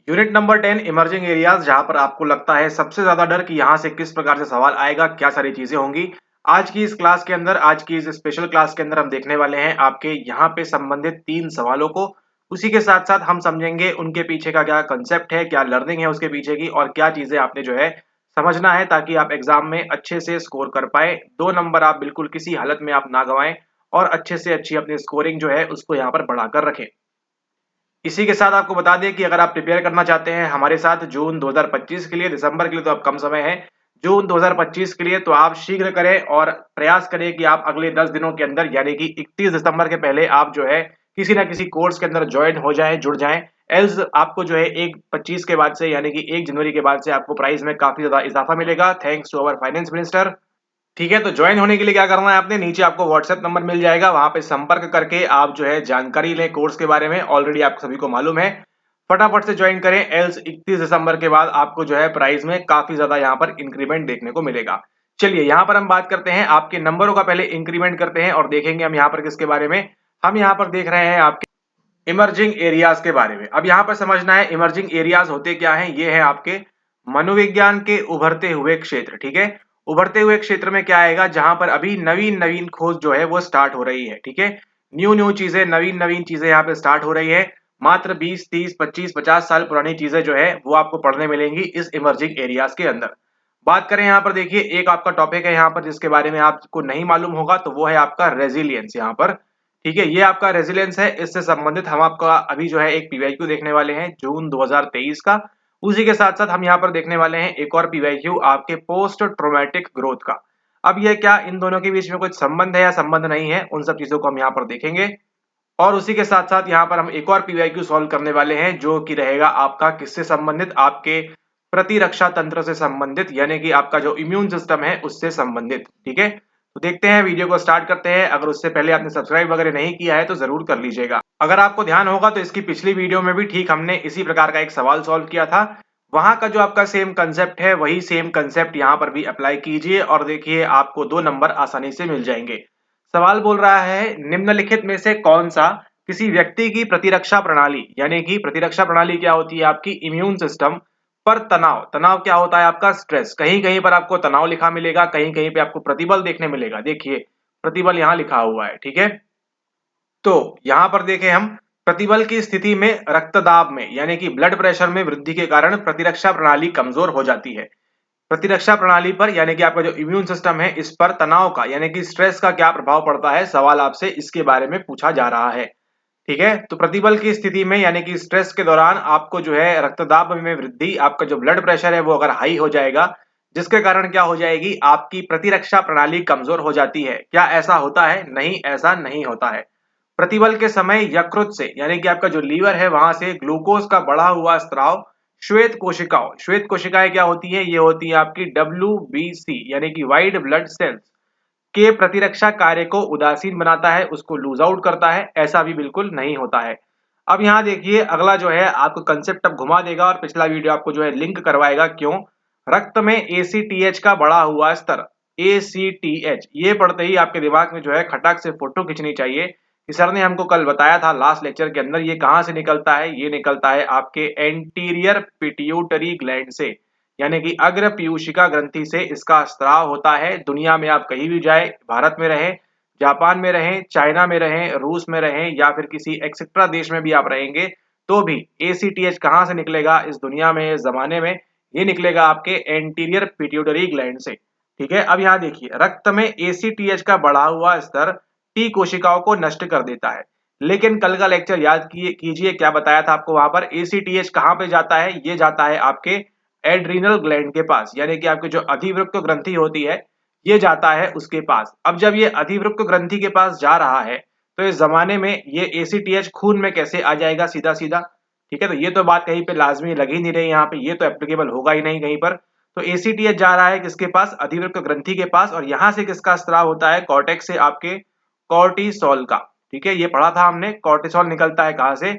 Unit number 10 emerging areas, जहां पर आपको लगता है सबसे ज्यादा डर कि यहां से किस प्रकार से सवाल आएगा, क्या सारी चीजें होंगी। आज की इस क्लास के अंदर, आज की इस स्पेशल क्लास के अंदर हम देखने वाले हैं आपके यहाँ पे संबंधित 3 सवालों को। उसी के साथ साथ हम समझेंगे उनके पीछे का क्या कंसेप्ट है, क्या लर्निंग है उसके पीछे की, और क्या चीजें आपने जो है समझना है ताकि आप एग्जाम में अच्छे से स्कोर कर पाए। 2 नंबर आप बिल्कुल किसी हालत में आप ना गवाएं और अच्छे से अच्छी अपनी स्कोरिंग जो है उसको यहाँ पर बढ़ाकर रखें। इसी के साथ आपको बता दें कि अगर आप प्रिपेयर करना चाहते हैं हमारे साथ जून 2025 के लिए, दिसंबर के लिए तो अब कम समय है, जून 2025 के लिए तो आप शीघ्र करें और प्रयास करें कि आप अगले 10 दिनों के अंदर यानी कि 31 दिसंबर के पहले आप जो है किसी ना किसी कोर्स के अंदर ज्वाइन हो जाएं, जुड़ जाएं। एल्स आपको जो है 1/25 के बाद से यानी कि 1 जनवरी के बाद से आपको प्राइस में काफी ज्यादा इजाफा मिलेगा, thanks to our finance minister. ठीक है, तो ज्वाइन होने के लिए क्या करना है, आपने नीचे आपको व्हाट्सएप नंबर मिल जाएगा, वहां पे संपर्क करके आप जो है जानकारी लें कोर्स के बारे में, ऑलरेडी आप सभी को मालूम है। फटाफट से ज्वाइन करें, एल्स 31 दिसंबर के बाद आपको जो है प्राइस में काफी ज्यादा यहाँ पर इंक्रीमेंट देखने को मिलेगा। चलिए यहाँ पर हम बात करते हैं आपके नंबरों का, पहले इंक्रीमेंट करते हैं और देखेंगे हम यहाँ पर किसके बारे में। हम यहाँ पर देख रहे हैं आपके इमर्जिंग एरियाज के बारे में। अब यहाँ पर समझना है इमर्जिंग एरियाज होते क्या हैं। ये है आपके मनोविज्ञान के उभरते हुए क्षेत्र। ठीक है, उभरते हुए क्षेत्र में क्या आएगा, जहां पर अभी नवीन नवीन खोज जो है वो स्टार्ट हो रही है। ठीक है, न्यू न्यू चीजें, नवीन नवीन चीजें यहाँ पे स्टार्ट हो रही है। मात्र 20 30 25 50 साल पुरानी चीजें जो है वो आपको पढ़ने मिलेंगी इस इमर्जिंग एरियाज के अंदर। बात करें यहाँ पर, देखिए एक आपका टॉपिक है यहाँ पर जिसके बारे में आपको नहीं मालूम होगा, तो वो है आपका रेजिलियंस यहाँ पर। ठीक है, ये आपका रेजिलियंस है, इससे संबंधित हम आपका अभी जो है एक पीवाईक्यू देखने वाले हैं जून 2023 का। उसी के साथ साथ हम यहाँ पर देखने वाले हैं एक और पीवाईक्यू आपके पोस्ट ट्रोमेटिक ग्रोथ का। अब ये क्या इन दोनों के बीच में कुछ संबंध है या संबंध नहीं है, उन सब चीजों को हम यहाँ पर देखेंगे। और उसी के साथ साथ यहाँ पर हम एक और पीवाईक्यू सॉल्व करने वाले हैं जो कि रहेगा आपका किससे संबंधित, आपके प्रतिरक्षा तंत्र से संबंधित, यानी कि आपका जो इम्यून सिस्टम है उससे संबंधित। ठीक है, तो देखते हैं, वीडियो को स्टार्ट करते हैं। अगर उससे पहले आपने सब्सक्राइब वगैरह नहीं किया है तो जरूर कर लीजिएगा। अगर आपको ध्यान होगा तो इसकी पिछली वीडियो में भी ठीक हमने इसी प्रकार का एक सवाल सॉल्व किया था। वहां का जो आपका सेम कंसेप्ट है वही सेम कंसेप्ट यहाँ पर भी अप्लाई कीजिए और देखिए आपको 2 नंबर आसानी से मिल जाएंगे। सवाल बोल रहा है निम्नलिखित में से कौन सा किसी व्यक्ति की प्रतिरक्षा प्रणाली, यानी कि प्रतिरक्षा प्रणाली क्या होती है, आपकी इम्यून सिस्टम पर तनाव, तनाव क्या होता है आपका स्ट्रेस, कहीं कहीं पर आपको तनाव लिखा मिलेगा, कहीं कहीं पे आपको प्रतिबल देखने मिलेगा। देखिए प्रतिबल यहाँ लिखा हुआ है। ठीक है, तो यहां पर देखें हम, प्रतिबल की स्थिति में रक्तदाब में यानी कि ब्लड प्रेशर में वृद्धि के कारण प्रतिरक्षा प्रणाली कमजोर हो जाती है। प्रतिरक्षा प्रणाली पर यानी कि आपका जो इम्यून सिस्टम है इस पर तनाव का यानी कि स्ट्रेस का क्या प्रभाव पड़ता है, सवाल आपसे इसके बारे में पूछा जा रहा है। ठीक है, तो प्रतिबल की स्थिति में यानी कि स्ट्रेस के दौरान आपको जो है रक्तदाब में वृद्धि, आपका जो ब्लड प्रेशर है वो अगर हाई हो जाएगा, जिसके कारण क्या हो जाएगी, आपकी प्रतिरक्षा प्रणाली कमजोर हो जाती है। क्या ऐसा होता है? नहीं, ऐसा नहीं होता है। प्रतिबल के समय यकृत से यानी कि आपका जो लीवर है वहां से ग्लूकोज का बढ़ा हुआ स्त्राव श्वेत कोशिकाओं, श्वेत कोशिकाएं क्या होती है, ये होती है आपकी WBC यानी कि व्हाइट ब्लड सेल्स के प्रतिरक्षा कार्य को उदासीन बनाता है, उसको लूज आउट करता है। ऐसा भी बिल्कुल नहीं होता है। अब यहाँ देखिए अगला जो है आपको कंसेप्ट अब घुमा देगा और पिछला वीडियो आपको जो है लिंक करवाएगा। क्यों? रक्त में ACTH का बढ़ा हुआ स्तर, ACTH ये पढ़ते ही आपके दिमाग में जो है खटाक से फोटो खींचनी चाहिए कि सर ने हमको कल बताया था लास्ट लेक्चर के अंदर, ये कहाँ से निकलता है, ये निकलता है आपके एंटीरियर पिट्यूटरी ग्लैंड से, यानी कि अग्र पीयूषिका ग्रंथि से इसका स्त्राव होता है। दुनिया में आप कहीं भी जाए, भारत में रहें, जापान में रहें, चाइना में रहें, रूस में रहें या फिर किसी एक्सेट्रा देश में भी आप रहेंगे, तो भी ACTH कहाँ से निकलेगा इस दुनिया में, इस जमाने में, ये निकलेगा आपके एंटीरियर पिट्यूटरी ग्लैंड से। ठीक है, अब यहाँ देखिए रक्त में ACTH का बढ़ा हुआ स्तर टी कोशिकाओं को नष्ट कर देता है। लेकिन कल का लेक्चर याद कीजिए, क्या बताया था आपको, वहां पर ACTH कहाँ पे जाता है, ये जाता है आपके एड्रीनल ग्लैंड के पास, यानी कि आपकी जो अधिवृक्क ग्रंथि होती है ये जाता है उसके पास। अब जब ये अधिवृक्क ग्रंथि के पास जा रहा है तो इस जमाने में ये ACTH खून में कैसे आ जाएगा सीधा सीधा। ठीक है, तो ये तो बात कहीं पे लाजमी लग ही नहीं रही यहाँ पे, ये तो एप्लीकेबल होगा ही नहीं कहीं पर। तो ACTH जा रहा है किसके पास, अधिवृक्क ग्रंथि के पास, और यहाँ से किसका स्त्राव होता है, कॉर्टेक्स से आपके कॉर्टिसोल का। ठीक है, ये पढ़ा था हमने, कॉर्टिसोल निकलता है कहाँ से,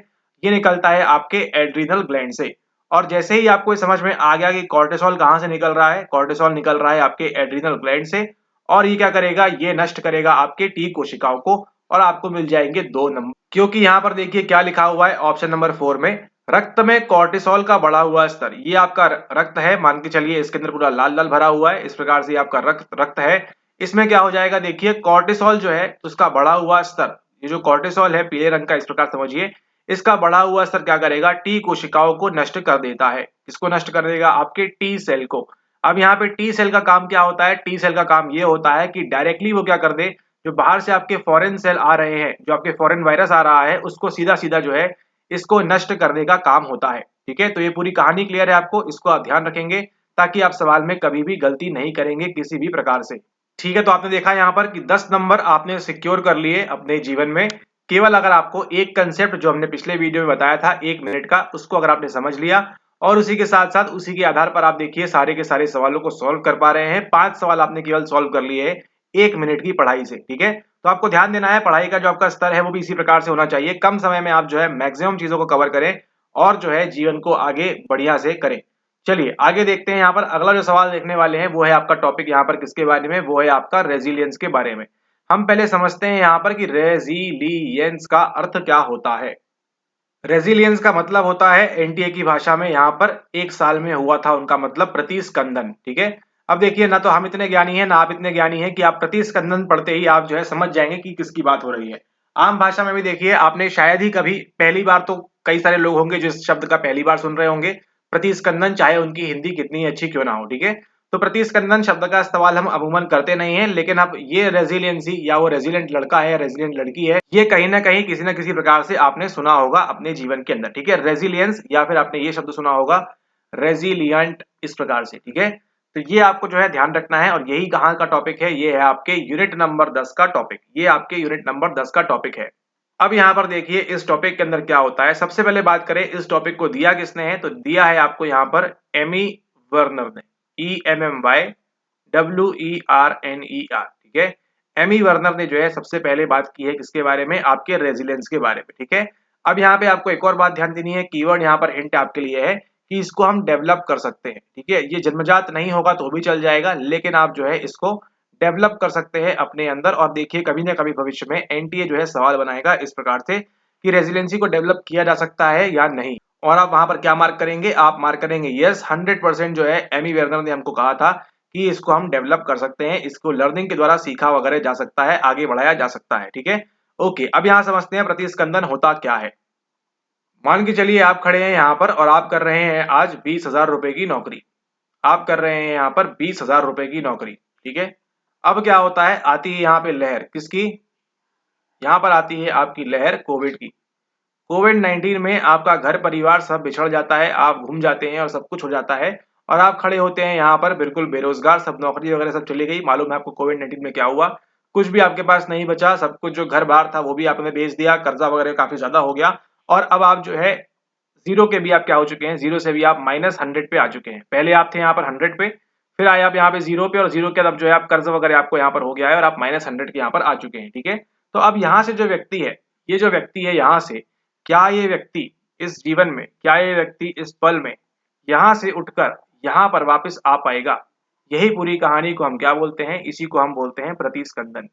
ये निकलता है आपके एड्रिनल ग्लैंड से। और जैसे ही आपको समझ में आ गया कि कॉर्टिसोल कहाँ से निकल रहा है, कॉर्टिसोल निकल रहा है आपके एड्रिनल ग्लैंड से, और ये क्या करेगा, ये नष्ट करेगा आपके टी कोशिकाओं को और आपको मिल जाएंगे 2 नंबर। क्योंकि यहाँ पर देखिए क्या लिखा हुआ है ऑप्शन नंबर 4 में, रक्त में कॉर्टिसोल का बढ़ा हुआ स्तर, ये आपका रक्त है, मान के चलिए इसके अंदर पूरा लाल लाल भरा हुआ है, इस प्रकार से ये आपका रक्त है। इसमें क्या हो जाएगा, देखिए कॉर्टिसोल जो है उसका बढ़ा हुआ स्तर, ये जो कॉर्टिसोल है पीले रंग का, इस प्रकार समझिए, इसका बढ़ा हुआ स्तर क्या करेगा, टी कोशिकाओं को नष्ट कर देता है। किसको नष्ट कर देगा, आपके टी सेल को। अब यहाँ पे टी सेल का काम क्या होता है, टी सेल का काम ये होता है कि डायरेक्टली वो क्या कर दे, जो बाहर से आपके फॉरेन सेल आ रहे हैं, जो आपके फॉरेन वायरस आ रहा है, उसको सीधा सीधा जो है इसको नष्ट करने का काम होता है। ठीक है, तो ये पूरी कहानी क्लियर है आपको, इसको आप ध्यान रखेंगे ताकि आप सवाल में कभी भी गलती नहीं करेंगे किसी भी प्रकार से। ठीक है, तो आपने देखा यहाँ पर कि 10 नंबर आपने सिक्योर कर लिए अपने जीवन में, केवल अगर आपको एक कंसेप्ट जो हमने पिछले वीडियो में बताया था 1 मिनट का, उसको अगर आपने समझ लिया और उसी के साथ साथ उसी के आधार पर आप देखिए सारे के सारे सवालों को सॉल्व कर पा रहे हैं। 5 सवाल आपने केवल सॉल्व कर लिए हैं 1 मिनट की पढ़ाई से। ठीक है, तो आपको ध्यान देना है, पढ़ाई का जो आपका स्तर है वो भी इसी प्रकार से होना चाहिए, कम समय में आप जो है मैक्सिमम चीजों को कवर करें और जो है जीवन को आगे बढ़िया से करें। चलिए आगे देखते हैं, यहाँ पर अगला जो सवाल देखने वाले हैं वो है आपका टॉपिक यहाँ पर किसके बारे में, वो है आपका रेजिलियंस के बारे में। हम पहले समझते हैं यहाँ पर कि रेजिलियंस का अर्थ क्या होता है। रेजिलियंस का मतलब होता है एनटीए की भाषा में यहाँ पर 1 साल में हुआ था उनका मतलब प्रतिस्कंदन। ठीक है, अब देखिए ना तो हम इतने ज्ञानी हैं ना आप इतने ज्ञानी हैं कि आप प्रतिस्कंदन पढ़ते ही आप जो है समझ जाएंगे कि किसकी बात हो रही है। आम भाषा में भी देखिए आपने शायद ही कभी, पहली बार तो कई सारे लोग होंगे जो इस शब्द का पहली बार सुन रहे होंगे, प्रतिस्कंदन, चाहे उनकी हिंदी कितनी अच्छी क्यों ना हो। ठीक है, तो प्रतिस्कंदन शब्द का इस्तेमाल हम अमूमन करते नहीं है, लेकिन अब ये रेजिलियंसी या वो रेजिलेंट लड़का है या रेजिलेंट लड़की है, ये कहीं ना कहीं किसी ना किसी प्रकार से आपने सुना होगा अपने जीवन के अंदर। ठीक है, रेजिलियंस या फिर आपने ये शब्द सुना होगा रेजिलियंट, इस प्रकार से। ठीक है, तो ये आपको जो है ध्यान रखना है और यही कहाँ का टॉपिक है, ये है आपके यूनिट नंबर 10 का टॉपिक, ये आपके यूनिट नंबर 10 का टॉपिक है। अब यहाँ पर देखिए इस टॉपिक के अंदर क्या होता है, सबसे पहले बात करें इस टॉपिक को दिया किसने है, तो दिया है आपको यहाँ पर एमी वर्नर ने, EMMYWERNER। ठीक है, एमी वर्नर ने जो है सबसे पहले बात की है किसके बारे में, आपके रेजिलेंस के बारे में। ठीक है, अब यहाँ पे आपको एक और बात ध्यान देनी है, कीवर्ड यहाँ पर हिंट आपके लिए है कि इसको हम डेवलप कर सकते हैं। ठीक है, ये जन्मजात नहीं होगा तो भी चल जाएगा, लेकिन आप जो है इसको डेवलप कर सकते हैं अपने अंदर। और देखिए कभी ना कभी भविष्य में एनटीए जो है सवाल बनाएगा इस प्रकार से कि रेजिलेंसी को डेवलप किया जा सकता है या नहीं, और आप वहां पर क्या मार्क करेंगे, आप मार्क करेंगे यस, 100% जो है एमी वेर्नर ने हमको कहा था कि इसको हम डेवलप कर सकते हैं, इसको लर्निंग के द्वारा सीखा वगैरह जा सकता है, आगे बढ़ाया जा सकता है। ठीक है, ओके, अब यहाँ समझते हैं प्रतिस्कंदन होता क्या है। मान के चलिए आप खड़े हैं यहाँ पर और आप कर रहे हैं आज 20,000 रुपए की नौकरी, आप कर रहे हैं यहाँ पर 20,000 रुपए की नौकरी। ठीक है, अब क्या होता है, आती है यहाँ पे लहर किसकी, यहाँ पर आती है आपकी लहर कोविड की। कोविड-19 में आपका घर परिवार सब बिछड़ जाता है, आप घूम जाते हैं और सब कुछ हो जाता है और आप खड़े होते हैं यहाँ पर बिल्कुल बेरोजगार, सब नौकरी वगैरह सब चली गई। मालूम है आपको कोविड-19 में क्या हुआ, कुछ भी आपके पास नहीं बचा, सब कुछ जो घर बार था वो भी आपने बेच दिया, कर्जा वगैरह काफी ज्यादा हो गया और अब आप जो है जीरो के भी आप क्या हो चुके हैं, जीरो से भी आप -100 पे आ चुके हैं। पहले आप थे यहाँ पर 100 पे, फिर आए आप यहाँ पे जीरो पे, और जीरो के अब जो है आप कर्ज वगैरह आपको यहाँ पर हो गया है और आप -100 के यहाँ पर आ चुके हैं। ठीक है, तो अब यहाँ से जो व्यक्ति है, ये जो व्यक्ति है यहाँ से, क्या ये व्यक्ति इस जीवन में, क्या ये व्यक्ति इस पल में यहाँ से उठकर यहाँ पर वापस आ पाएगा, यही पूरी कहानी को हम क्या बोलते हैं, इसी को हम बोलते हैं प्रतिस्कंदन।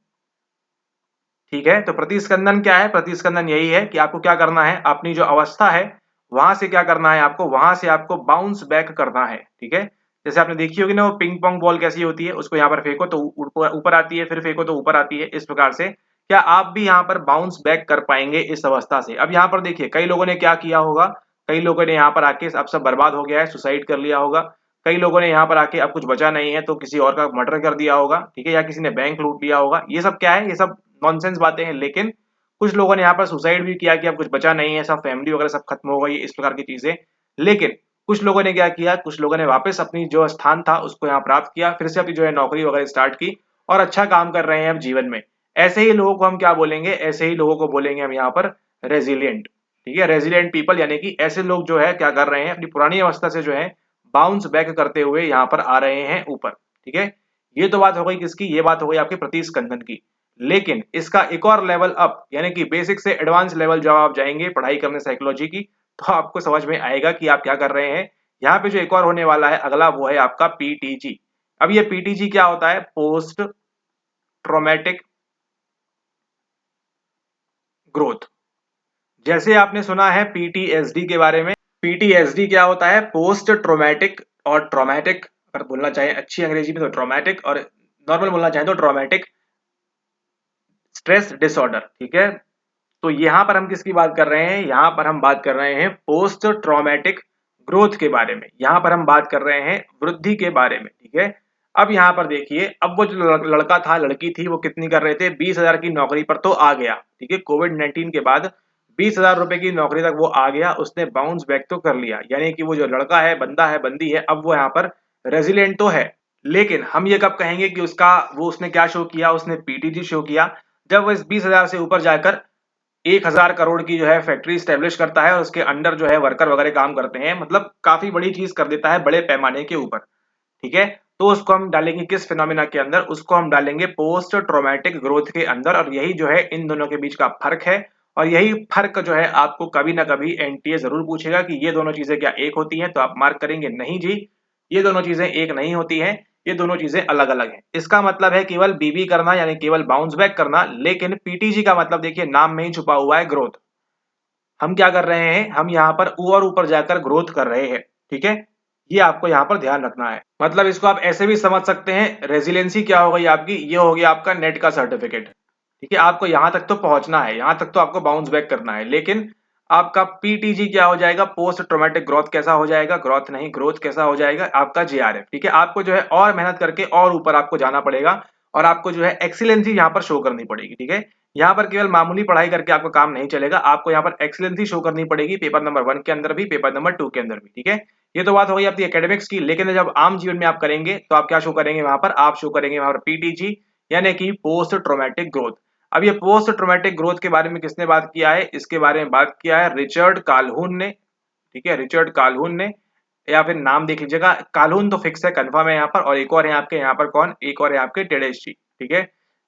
ठीक है, तो प्रतिस्कंदन क्या है, प्रतिस्कंदन यही है कि आपको क्या करना है, अपनी जो अवस्था है वहां से क्या करना है, आपको वहां से आपको बाउंस बैक करना है। ठीक है, जैसे आपने देखी होगी ना वो पिंग पोंग बॉल कैसी होती है, उसको यहाँ पर फेंको तो ऊपर ऊपर आती है, फिर फेंको तो ऊपर आती है, इस प्रकार से क्या आप भी यहाँ पर बाउंस बैक कर पाएंगे इस अवस्था से। अब यहाँ पर देखिए कई लोगों ने क्या किया होगा, कई लोगों ने यहाँ पर आके अब सब बर्बाद हो गया है, सुसाइड कर लिया होगा, कई लोगों ने यहाँ पर आके अब कुछ बचा नहीं है तो किसी और का मर्डर कर दिया होगा। ठीक है, या किसी ने बैंक लूट लिया होगा, ये सब क्या है, ये सब नॉनसेंस बातें हैं। लेकिन कुछ लोगों ने यहाँ पर सुसाइड भी किया कि अब कुछ बचा नहीं है, सब फैमिली वगैरह सब खत्म हो गई, इस प्रकार की चीजें। लेकिन कुछ लोगों ने क्या किया, कुछ लोगों ने वापस अपनी जो स्थान था उसको यहाँ प्राप्त किया, फिर से अपनी जो है नौकरी वगैरह स्टार्ट की और अच्छा काम कर रहे हैं अब जीवन में। ऐसे ही लोगों को हम क्या बोलेंगे, ऐसे ही लोगों को बोलेंगे हम यहाँ पर रेजिलियंट। ठीक है, रेजिलियंट पीपल, यानी कि ऐसे लोग जो है क्या कर रहे हैं, अपनी पुरानी अवस्था से जो है बाउंस बैक करते हुए यहाँ पर आ रहे हैं ऊपर। ठीक है, ये तो बात हो गई किसकी, ये बात हो गई आपके प्रतिस्कंदन की। लेकिन इसका एक और लेवल अप, यानी कि बेसिक से एडवांस लेवल जब आप जाएंगे पढ़ाई करने साइकोलॉजी की, तो आपको समझ में आएगा कि आप क्या कर रहे हैं। यहाँ पे जो एक और होने वाला है अगला, वो है आपका पीटीजी। अब ये पीटीजी क्या होता है, पोस्ट ट्रोमेटिक ग्रोथ। जैसे आपने सुना है पीटीएसडी के बारे में, पीटीएसडी क्या होता है? पोस्ट ट्रोमैटिक और ट्रॉमेटिक, अगर बोलना चाहे अच्छी अंग्रेजी में तो ट्रॉमेटिक, और नॉर्मल बोलना चाहे तो ट्रॉमेटिक स्ट्रेस डिसऑर्डर। ठीक है, तो यहाँ पर हम किसकी बात कर रहे हैं? यहाँ पर हम बात कर रहे हैं पोस्ट ट्रॉमेटिक ग्रोथ के बारे में, यहाँ पर हम बात कर रहे हैं वृद्धि के बारे में। ठीक है, अब यहाँ पर देखिए, अब वो जो लड़का था लड़की थी वो कितनी कर रहे थे? 20,000 की नौकरी पर तो आ गया। ठीक है, कोविड-19 के बाद 20,000 रुपए की नौकरी तक वो आ गया, उसने बाउंस बैक तो कर लिया, यानी कि वो जो लड़का है, बंदा है, बंदी है, अब वो यहाँ पर रेजिलिएंट तो है। लेकिन हम ये कब कहेंगे कि उसने क्या शो किया? उसने पीटीजी शो किया, जब वो इस 20,000 से ऊपर जाकर 1,000 करोड़ की जो है फैक्ट्री स्टैब्लिश करता है और उसके अंडर जो है वर्कर वगैरह काम करते हैं, मतलब काफी बड़ी चीज कर देता है बड़े पैमाने के ऊपर। ठीक है, तो उसको हम डालेंगे किस फिनोमिना के अंदर? उसको हम डालेंगे पोस्ट ट्रॉमेटिक ग्रोथ के अंदर, और यही जो है इन दोनों के बीच का फर्क है। और यही फर्क जो है आपको कभी ना कभी एनटीए जरूर पूछेगा कि ये दोनों चीजें क्या एक होती हैं? तो आप मार्क करेंगे नहीं जी, ये दोनों चीजें एक नहीं होती हैं, ये दोनों चीजें अलग अलग हैं। इसका मतलब है केवल बीबी करना, यानी केवल बाउंस बैक करना, लेकिन पीटीजी का मतलब देखिए नाम में ही छुपा हुआ है ग्रोथ। हम क्या कर रहे हैं? हम यहाँ पर और ऊपर जाकर ग्रोथ कर रहे हैं। ठीक है, ये आपको यहाँ पर ध्यान रखना है। मतलब इसको आप ऐसे भी समझ सकते हैं, रेजिलेंसी क्या हो गई आपकी? ये हो गया आपका नेट का सर्टिफिकेट। ठीक है, आपको यहाँ तक तो पहुंचना है, यहाँ तक तो आपको बाउंस बैक करना है, लेकिन आपका पीटीजी क्या हो जाएगा? पोस्ट ट्रोमेटिक ग्रोथ कैसा हो जाएगा? ग्रोथ नहीं, ग्रोथ कैसा हो जाएगा? आपका जेआरएफ। ठीक है, आपको जो है और मेहनत करके और ऊपर आपको जाना पड़ेगा, और आपको जो है एक्सीलेंसी यहाँ पर शो करनी पड़ेगी। ठीक है, यहाँ पर केवल मामूली पढ़ाई करके आपका काम नहीं चलेगा, आपको यहाँ पर एक्सीलेंसी शो करनी पड़ेगी, पेपर नंबर 1 के अंदर भी, पेपर नंबर 2 के अंदर भी। ठीक है, ये तो बात हो गई आपकी एकेडमिक्स की, लेकिन जब आम जीवन में आप करेंगे तो आप क्या शो करेंगे? वहां पर आप शो करेंगे वहां पर पीटीजी, यानी कि पोस्ट ट्रोमेटिक ग्रोथ। अब ये पोस्ट ट्रोमेटिक ग्रोथ के बारे में किसने बात किया है? इसके बारे में बात किया है रिचर्ड काल्हून ने। ठीक है, रिचर्ड काल्हून ने, या फिर नाम देख लीजिएगा, काल्हून तो फिक्स है, कंफर्म है यहाँ पर। और एक और है आपके यहाँ पर कौन? एक और है आपके टेडेस्ची। ठीक है,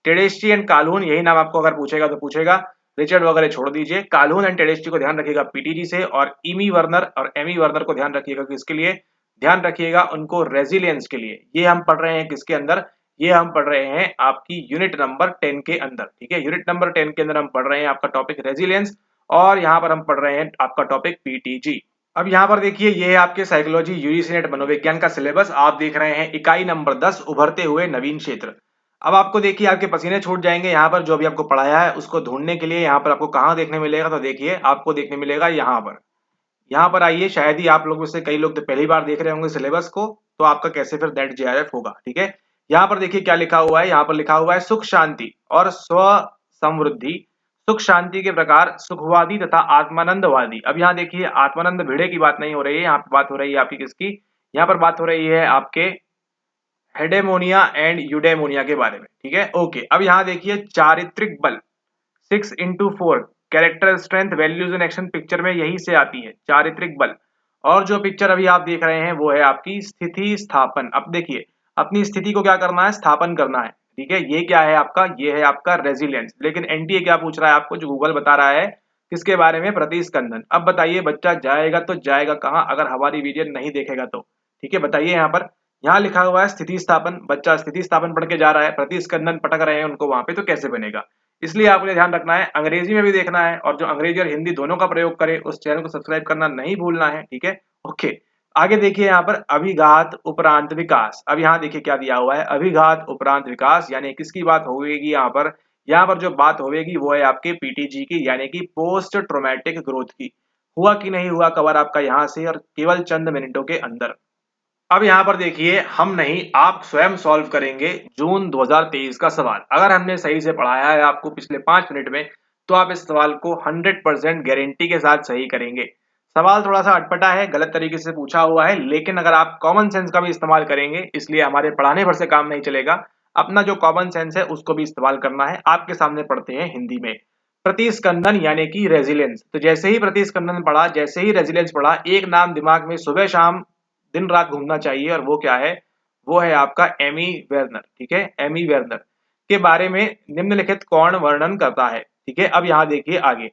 टेडेस्ची एंड काल्हून, यही नाम आपको अगर पूछेगा तो पूछेगा। रिचर्ड वगैरह छोड़ दीजिए, काल्हून एंड टेडेस्ची को ध्यान रखिएगा पीटीजी से, और इमी वर्नर और एमी वर्नर को ध्यान रखिएगा किसके लिए? ध्यान रखिएगा उनको रेजिलियंस के लिए। ये हम पढ़ रहे हैं किसके अंदर? ये हम पढ़ रहे हैं आपकी यूनिट नंबर 10 के अंदर। ठीक है, यूनिट नंबर 10 के अंदर हम पढ़ रहे हैं आपका टॉपिक रेजिलियंस, और यहाँ पर हम पढ़ रहे हैं आपका टॉपिक पीटीजी। अब यहाँ पर देखिए, ये है आपके साइकोलॉजी यूजीसी नेट मनोविज्ञान का सिलेबस, आप देख रहे हैं इकाई नंबर 10 उभरते हुए नवीन क्षेत्र। अब आपको देखिए आपके पसीने छूट जाएंगे, यहाँ पर जो अभी आपको पढ़ाया है उसको ढूंढने के लिए यहाँ पर आपको कहाँ देखने मिलेगा? तो देखिए आपको देखने मिलेगा यहाँ पर। यहाँ पर आइए, शायद ही आप लोगों से कई लोग तो पहली बार देख रहे होंगे सिलेबस को, तो आपका कैसे फिर नेट जेआरएफ होगा। ठीक है, यहाँ पर देखिए क्या लिखा हुआ है, यहाँ पर लिखा हुआ है सुख शांति और स्व समृद्धि। सुख शांति के प्रकार सुखवादी तथा आत्मानंदवादी। अब यहाँ देखिए आत्मानंद भिड़े की बात नहीं हो रही है, यहाँ पर बात हो रही है आपकी किसकी? यहाँ पर बात हो रही है आपके हेडेमोनिया एंड यूडेमोनिया के बारे में। ठीक है, ओके। अब यहाँ देखिए चारित्रिक बल 6x4 character strength values in action, picture में यही से आती है चारित्रिक बल। और जो पिक्चर अभी आप देख रहे हैं वो है आपकी स्थिति स्थापन। अब देखिए अपनी स्थिति को क्या करना है? स्थापन करना है। ठीक है, ये क्या है आपका? ये है आपका रेजिलियंस। लेकिन एनटीए क्या पूछ रहा है आपको? जो गूगल बता रहा है किसके बारे में? प्रतिस्पंदन। अब बताइए बच्चा जाएगा तो जाएगा कहाँ अगर हमारी वीडियो नहीं देखेगा तो? ठीक है, बताइए यहाँ पर। यहाँ लिखा हुआ है स्थिति स्थापन, बच्चा स्थिति स्थापन पढ़ के जा रहा है, प्रतिस्पंदन पटक रहे हैं उनको वहां पे, तो कैसे बनेगा? इसलिए आपको ध्यान रखना है, अंग्रेजी में भी देखना है, और जो अंग्रेजी और हिंदी दोनों का प्रयोग करे उस चैनल को सब्सक्राइब करना नहीं भूलना है। ठीक है, ओके। आगे देखिए यहाँ पर अभिघात उपरांत विकास। अब यहाँ देखिए क्या दिया हुआ है? अभिघात उपरांत विकास, यानी किसकी बात होगी यहाँ पर? यहाँ पर जो बात होगी वो है आपके पीटीजी की, यानी कि पोस्ट ट्रोमेटिक ग्रोथ की। हुआ कि नहीं हुआ कवर आपका यहाँ से, और केवल चंद मिनटों के अंदर। अब यहाँ पर देखिए, हम नहीं आप स्वयं सॉल्व करेंगे जून 2023 का सवाल। अगर हमने सही से पढ़ाया है आपको पिछले 5 मिनट में, तो आप इस सवाल को 100% गारंटी के साथ सही करेंगे। सवाल थोड़ा सा अटपटा है, गलत तरीके से पूछा हुआ है, लेकिन अगर आप कॉमन सेंस का भी इस्तेमाल करेंगे, इसलिए हमारे पढ़ाने भर से काम नहीं चलेगा, अपना जो कॉमन सेंस है उसको भी इस्तेमाल करना है। आपके सामने पढ़ते हैं हिंदी में। प्रतिस्पंदन यानी कि रेजिलियंस। तो जैसे ही प्रतिस्पंदन पढ़ा, जैसे ही रेजिलियंस पढ़ा, एक नाम दिमाग में सुबह शाम दिन रात घूमना चाहिए, और वो क्या है? वो है आपका एमी वेर्नर। ठीक है, एमी वेर्नर के बारे में निम्नलिखित कौन वर्णन करता है? ठीक है, अब यहाँ देखिए आगे,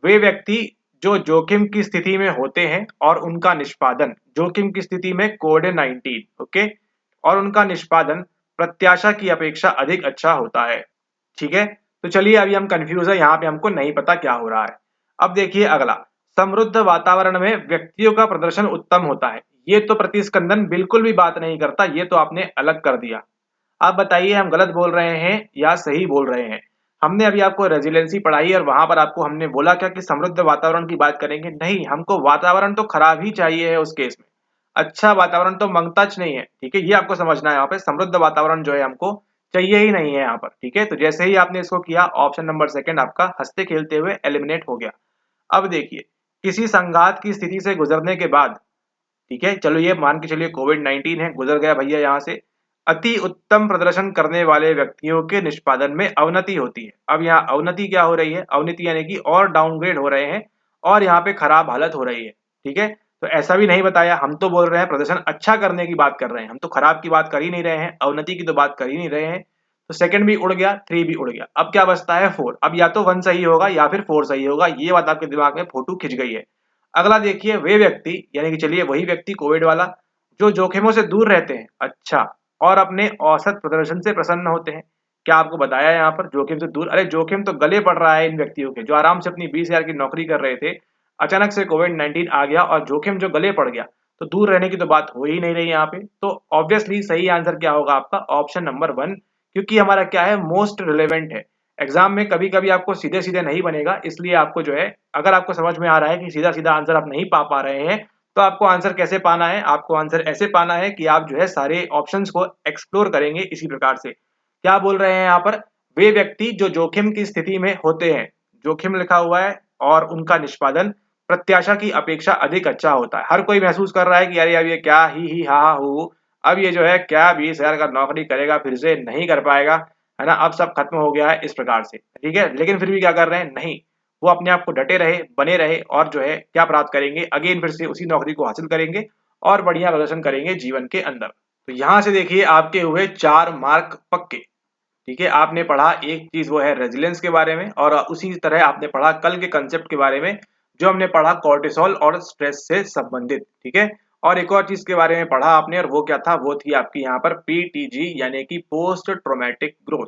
वे व्यक्ति जो जोखिम की स्थिति में होते हैं और उनका निष्पादन, जोखिम की स्थिति में कोविड-19, ओके, और उनका निष्पादन प्रत्याशा की अपेक्षा अधिक अच्छा होता है। ठीक है, तो चलिए अभी हम कंफ्यूज है, यहाँ पे हमको नहीं पता क्या हो रहा है। अब देखिए अगला, समृद्ध वातावरण में व्यक्तियों का प्रदर्शन उत्तम होता है। ये तो प्रतिस्पंदन बिल्कुल भी बात नहीं करता, ये तो आपने अलग कर दिया। आप बताइए हम गलत बोल रहे हैं या सही बोल रहे हैं? हमने अभी आपको रेजिलेंसी पढ़ाई और वहां पर आपको हमने बोला क्या कि समृद्ध वातावरण की बात करेंगे? नहीं, हमको वातावरण तो खराब ही चाहिए है उस केस में। अच्छा वातावरण तो मंगताच नहीं है, ठीक है? ये आपको समझना है। यहाँ पे समृद्ध वातावरण जो है हमको चाहिए ही नहीं है यहाँ पर, ठीक है? तो जैसे ही आपने इसको किया, ऑप्शन नंबर सेकंड आपका हंसते खेलते हुए एलिमिनेट हो गया। अब देखिए, किसी संघात की स्थिति से गुजरने के बाद, ठीक है, चलो ये मान के चलिए कोविड-19 है, गुजर गया भैया यहाँ से। अति उत्तम प्रदर्शन करने वाले व्यक्तियों के निष्पादन में अवनति होती है। अब यहाँ अवनति क्या हो रही है? अवनति यानी कि और डाउनग्रेड हो रहे हैं और यहाँ पे खराब हालत हो रही है, ठीक है? तो ऐसा भी नहीं बताया, हम तो बोल रहे हैं प्रदर्शन अच्छा करने की बात कर रहे हैं, हम तो खराब की बात कर ही नहीं रहे हैं, अवनति की तो बात कर ही नहीं रहे हैं। तो सेकंड भी उड़ गया, 3 भी उड़ गया। अब क्या बचता है? 4। अब या तो 1 सही होगा या फिर 4 सही होगा, ये बात आपके दिमाग में फोटो खिंच गई है। अगला देखिए, वे व्यक्ति यानी कि चलिए वही व्यक्ति कोविड वाला जो जोखिमों से दूर रहते हैं, अच्छा, और अपने औसत प्रदर्शन से प्रसन्न होते हैं। क्या आपको बताया यहाँ पर जोखिम से दूर? अरे जोखिम तो गले पड़ रहा है इन व्यक्तियों के, जो आराम से अपनी 20,000 की नौकरी कर रहे थे, अचानक से कोविड-19 आ गया और जोखिम जो गले पड़ गया, तो दूर रहने की तो बात हो ही नहीं रही यहाँ पे। तो ऑब्वियसली सही आंसर क्या होगा आपका? ऑप्शन नंबर 1, क्योंकि हमारा क्या है, मोस्ट रिलेवेंट है। एग्जाम में कभी-कभी आपको सीधे-सीधे नहीं बनेगा, इसलिए आपको जो है, अगर आपको समझ में आ रहा है कि सीधा-सीधा आंसर आप नहीं पा रहे हैं, तो आपको आंसर कैसे पाना है? आपको आंसर ऐसे पाना है कि आप जो है सारे ऑप्शंस को एक्सप्लोर करेंगे इसी प्रकार से। क्या बोल रहे हैं यहाँ पर? वे व्यक्ति जो जोखिम की स्थिति में होते हैं, जोखिम लिखा हुआ है, और उनका निष्पादन प्रत्याशा की अपेक्षा अधिक अच्छा होता है। हर कोई महसूस कर रहा है कि अरे अब ये क्या ही हा हा हू, अब ये जो है क्या 20,000 का नौकरी करेगा, फिर से नहीं कर पाएगा, है ना? अब सब खत्म हो गया है इस प्रकार से, ठीक है? लेकिन फिर भी क्या कर रहे हैं? नहीं, वो अपने आप को डटे रहे, बने रहे, और जो है क्या प्राप्त करेंगे? अगेन फिर से उसी नौकरी को हासिल करेंगे और बढ़िया प्रदर्शन करेंगे जीवन के अंदर। तो यहाँ से देखिए आपके हुए 4 मार्क पक्के, ठीक है? आपने पढ़ा एक चीज, वो है रेजिलियंस के बारे में, और उसी तरह आपने पढ़ा कल के कंसेप्ट के बारे में, जो हमने पढ़ा कॉर्टिसोल और स्ट्रेस से संबंधित, ठीक है? और एक और चीज के बारे में पढ़ा आपने, और वो क्या था? वो थी आपकी यहाँ पर पीटीजी यानी कि पोस्ट ट्रॉमेटिक ग्रोथ।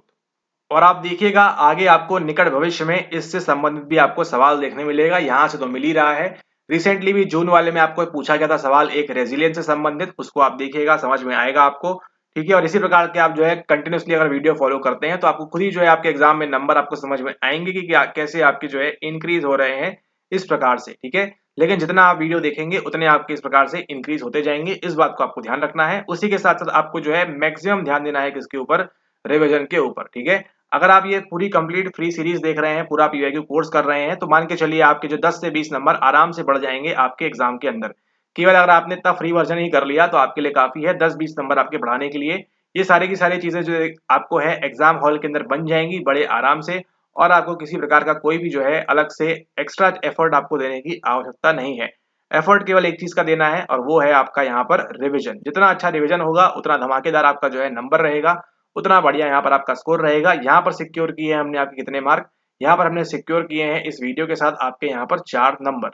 और आप देखिएगा आगे आपको निकट भविष्य में इससे संबंधित भी आपको सवाल देखने मिलेगा, यहाँ से तो मिल ही रहा है। रिसेंटली भी जून वाले में आपको पूछा गया था सवाल एक रेजिलियंस से संबंधित, उसको आप देखिएगा, समझ में आएगा आपको, ठीक है? और इसी प्रकार के आप जो है कंटिन्यूसली अगर वीडियो फॉलो करते हैं तो आपको खुद ही जो है आपके एग्जाम में नंबर आपको समझ में आएंगे कि क्या कैसे आपके जो है इंक्रीज हो रहे हैं इस प्रकार से, ठीक है? लेकिन जितना आप वीडियो देखेंगे उतने आपके इस प्रकार से इंक्रीज होते जाएंगे, इस बात को आपको ध्यान रखना है। उसी के साथ साथ आपको जो है मैक्सिमम ध्यान देना है किसके ऊपर? रिविजन के ऊपर, ठीक है? अगर आप ये पूरी कंप्लीट फ्री सीरीज देख रहे हैं, पूरा पीवाईक्यू कोर्स कर रहे हैं, तो मान के चलिए आपके जो 10 से 20 नंबर आराम से बढ़ जाएंगे आपके एग्जाम के अंदर। केवल अगर आपने इतना फ्री वर्जन ही कर लिया तो आपके लिए काफी है, 10-20 नंबर आपके बढ़ाने के लिए। ये सारी की सारी चीजें जो आपको है एग्जाम हॉल के अंदर बन जाएंगी बड़े आराम से, और आपको किसी प्रकार का कोई भी जो है अलग से एक्स्ट्रा एफर्ट आपको देने की आवश्यकता नहीं है। एफर्ट केवल एक चीज का देना है, और वो है आपका यहाँ पर रिविजन। जितना अच्छा रिविजन होगा उतना धमाकेदार आपका जो है नंबर रहेगा, उतना बढ़िया यहाँ पर आपका स्कोर रहेगा। यहाँ पर सिक्योर किए हैं हमने आपके कितने मार्क? यहाँ पर हमने सिक्योर किए हैं इस वीडियो के साथ आपके यहाँ पर 4 नंबर।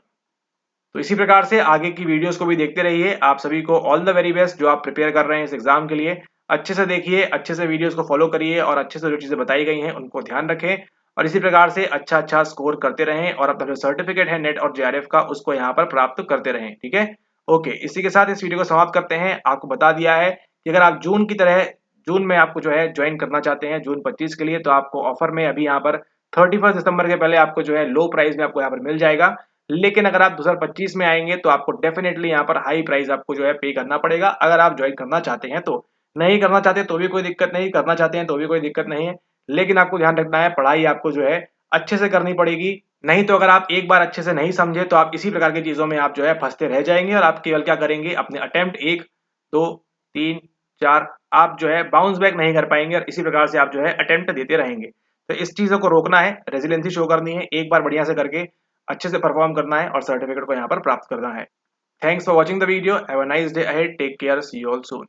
तो इसी प्रकार से आगे की वीडियोस को भी देखते रहिए। आप सभी को ऑल द वेरी बेस्ट, जो आप प्रिपेयर कर रहे हैं इस एग्जाम के लिए। अच्छे से देखिए, अच्छे से वीडियोस को फॉलो करिए, और अच्छे से जो चीजें बताई गई हैं उनको ध्यान रखें, और इसी प्रकार से अच्छा अच्छा स्कोर करते रहें, और अपना जो सर्टिफिकेट है नेट और जेआरएफ का उसको यहाँ पर प्राप्त करते रहें, ठीक है? ओके, इसी के साथ इस वीडियो को समाप्त करते हैं। आपको बता दिया है कि अगर आप जून में आपको जो है ज्वाइन करना चाहते हैं जून 25 के लिए, तो आपको ऑफर में अभी यहाँ पर 31 दिसंबर के पहले आपको जो है लो प्राइस में आपको यहाँ पर मिल जाएगा। लेकिन अगर आप 2025 में आएंगे तो आपको डेफिनेटली यहाँ पर हाई प्राइस आपको जो है पे करना पड़ेगा, अगर आप ज्वाइन करना चाहते हैं तो। नहीं करना चाहते तो भी कोई दिक्कत नहीं, करना चाहते हैं तो भी कोई दिक्कत नहीं है, लेकिन आपको ध्यान रखना है पढ़ाई आपको जो है अच्छे से करनी पड़ेगी। नहीं तो अगर आप एक बार अच्छे से नहीं समझे तो आप इसी प्रकार की चीजों में आप जो है फंसते रह जाएंगे, और आप केवल क्या करेंगे? अपने अटेम्प्ट 1, 2, 3, 4 आप जो है बाउंस बैक नहीं कर पाएंगे, और इसी प्रकार से आप जो है अटेम्प्ट देते रहेंगे। तो इस चीजों को रोकना है, रेजिलेंसी शो करनी है, एक बार बढ़िया से करके अच्छे से परफॉर्म करना है, और सर्टिफिकेट को यहाँ पर प्राप्त करना है। Thanks for watching the video, have a nice day ahead, take care, see you all soon.